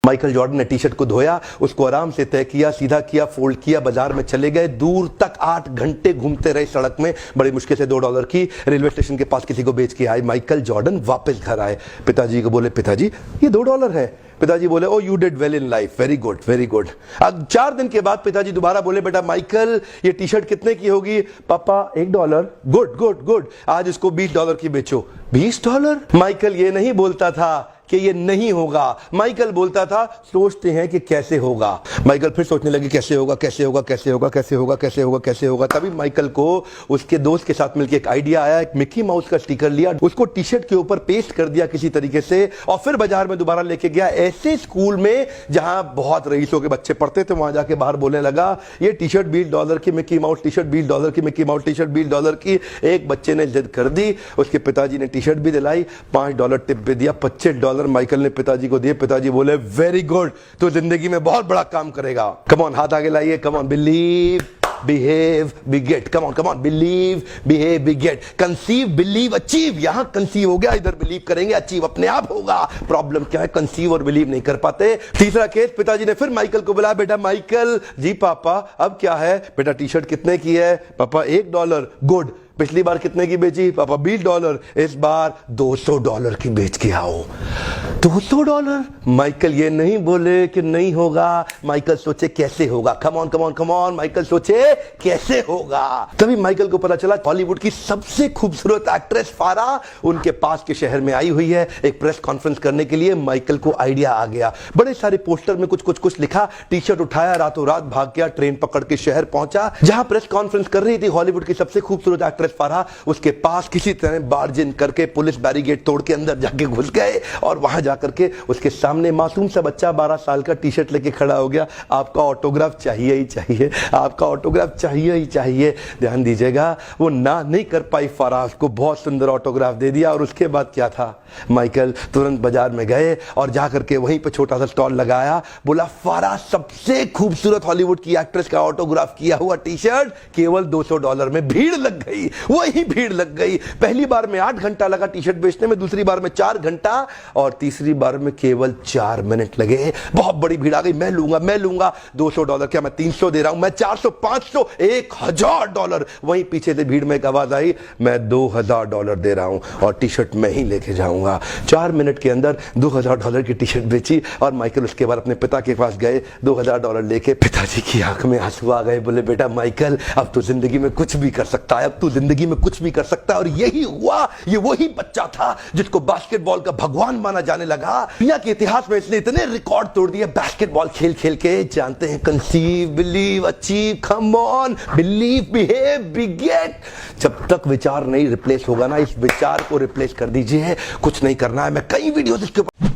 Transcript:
Michael Jordan ने T shirt को धोया, उसको आराम से तय किया, सीधा किया, फोल्ड किया, बाजार में चले गए, दूर तक 8 घंटे घूमते रहे सड़क में, बड़ी मुश्किल से $2 की रेलवे स्टेशन के पास किसी को बेच के आए। माइकल जॉर्डन वापस घर आए, पिताजी को बोले, पिताजी ये $2 है। पिताजी बोले, oh you did well in life, very good very good. अब 4 दिन के बाद पिताजी दोबारा बोले, बेटा माइकल ये टी शर्ट कितने की होगी? पापा $1। गुड गुड गुड, आज इसको $20 की बेचो। $20? माइकल ये नहीं बोलता था कि ये नहीं होगा, माइकल बोलता था सोचते हैं कि कैसे होगा। माइकल फिर सोचने लगे कैसे होगा कैसे होगा कैसे होगा कैसे होगा कैसे होगा कैसे होगा। तभी माइकल को उसके दोस्त के साथ मिलकर एक आइडिया आया, एक मिकी माउस का स्टिकर लिया, उसको टी शर्ट के ऊपर पेस्ट कर दिया किसी तरीके से, और फिर बाजार में दोबारा लेके गया, ऐसे स्कूल में जहां बहुत रईसों के बच्चे पढ़ते थे, वहां जाके बाहर बोलने लगा, ये टी शर्ट $20 की मिकी माउस टी शर्ट, $20 की मिकी माउस टी शर्ट, $20 की। एक बच्चे ने जिद कर दी, उसके पिताजी ने टी शर्ट भी दिलाई, $5 टिप भी दिया, $25 माइकल ने पिताजी को दिए। पिताजी बोले, वेरी गुड, तो जिंदगी में बहुत बड़ा काम करेगा। कम ऑन, हाथ आगे लाइए, come on, believe behave be get, come on come on, believe behave be get, conceive believe achieve. यहां कंसीव हो गया, इधर बिलीव करेंगे, अचीव अपने आप होगा। प्रॉब्लम क्या है, कंसीव और बिलीव नहीं कर पाते। तीसरा केस, पिताजी ने फिर माइकल को बुलाया, बेटा माइकल। जी पापा, अब क्या है? बेटा टी शर्ट कितने की है? पापा $1। गुड, पिछली बार कितने की बेची? पापा $20। इस बार $200 की बेच के आओ। $200? माइकल ये नहीं बोले कि नहीं होगा, माइकल सोचे कैसे होगा। कम on come on come on, Michael सोचे कैसे होगा। तभी माइकल को पता चला हॉलीवुड की सबसे खूबसूरत एक्ट्रेस फारा उनके पास के शहर में आई हुई है एक प्रेस कॉन्फ्रेंस करने के लिए। माइकल को आइडिया आ गया, बड़े सारे पोस्टर में कुछ कुछ कुछ लिखा, टी शर्ट उठाया, रातों रात भाग गया, ट्रेन पकड़ के शहर पहुंचा जहां प्रेस कॉन्फ्रेंस कर रही थी हॉलीवुड की सबसे खूबसूरत एक्ट्रेस फारा। उसके पास किसी तरह बार्ज इन करके पुलिस बैरिकेड तोड़ के अंदर जाके घुस गए, और वहां जाकर के उसके सामने मासूम सा बच्चा 12 साल का टी शर्ट लेके खड़ा हो गया। आपका ऑटोग्राफ चाहिए ही चाहिए, आपका ऑटोग्राफ चाहिए ही चाहिए। ध्यान दीजिएगा, वो ना नहीं कर पाई फारा, उसको बहुत सुंदर ऑटोग्राफ दे दिया। और उसके बाद क्या था, माइकल तुरंत बाजार में गए और जाकर के वहीं पे छोटा सा स्टॉल लगाया, बोला फारा सबसे खूबसूरत हॉलीवुड की एक्ट्रेस का ऑटोग्राफ किया हुआ टी शर्ट केवल $200 में। भीड़ लग गई, वही भीड़ लग गई। पहली बार में 8 घंटा लगा टी शर्ट बेचने में, दूसरी बार में 4 घंटा, और तीसरी बार में केवल 4 मिनट लगे। बहुत बड़ी भीड़ आ गई, मैं लूंगा मैं लूंगा। $200 क्या, मैं 300 दे रहा हूं, मैं 400, 500, $1000। वहीं पीछे से भीड़ में एक आवाज आई, मैं $2000 दे रहा हूं और टी शर्ट मैं ही लेके जाऊंगा। 4 मिनट के अंदर $2000 की टी शर्ट बेची। और माइकल उसके बाद अपने पिता के पास गए, $2000 लेके। पिताजी की आंख में आंसू आ गए, बोले, बेटा माइकल, अब तो जिंदगी में कुछ भी कर सकता है, अब तू जिंदगी में कुछ भी कर सकता है। और यही हुआ, ये वही बच्चा था जिसको बास्केटबॉल का भगवान माना जाने लगा। दुनिया के इतिहास में इसने इतने रिकॉर्ड तोड़ दिए बास्केटबॉल खेल खेल के। जानते हैं, conceive believe achieve, come on, believe behave be get. जब तक विचार नहीं रिप्लेस होगा ना, इस विचार को रिप्लेस कर दीजिए। कुछ नहीं करना है, मैं कई वीडियोस इसके ऊपर